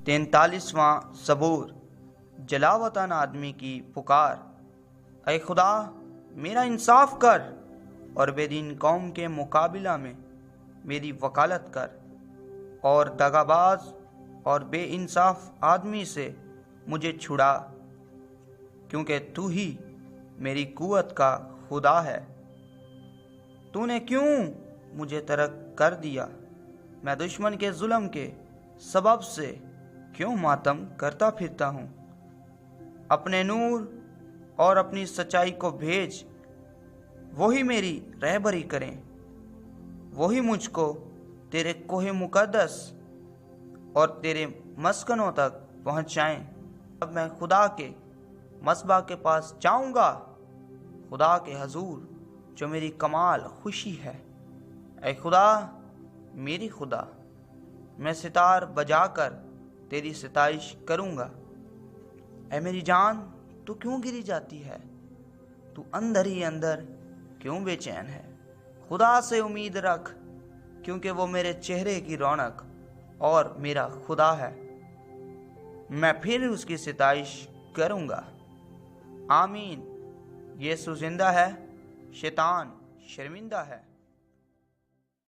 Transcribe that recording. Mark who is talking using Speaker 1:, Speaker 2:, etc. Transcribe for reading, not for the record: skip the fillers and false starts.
Speaker 1: 43واں زبور جلاوطن آدمی کی پکار۔ اے خدا میرا انصاف کر اور بے دین قوم کے مقابلہ میں میری وکالت کر، اور دغاباز اور بے انصاف آدمی سے مجھے چھڑا، کیونکہ تو ہی میری قوت کا خدا ہے۔ تو نے کیوں مجھے ترک کر دیا؟ میں دشمن کے ظلم کے سبب سے کیوں ماتم کرتا پھرتا ہوں؟ اپنے نور اور اپنی سچائی کو بھیج، وہی میری رہبری کریں، وہی مجھ کو تیرے کوہ مقدس اور تیرے مسکنوں تک پہنچائیں۔ اب میں خدا کے مصباح کے پاس جاؤں گا، خدا کے حضور جو میری کمال خوشی ہے۔ اے خدا میری خدا، میں ستار بجا کر تیری ستائش کروں گا۔ اے میری جان تو کیوں گری جاتی ہے؟ تو اندر ہی اندر کیوں بے چین ہے؟ خدا سے امید رکھ، کیونکہ وہ میرے چہرے کی رونق اور میرا خدا ہے۔ میں پھر اس کی ستائش کروں گا۔ آمین۔ یسوع زندہ ہے، شیطان شرمندہ ہے۔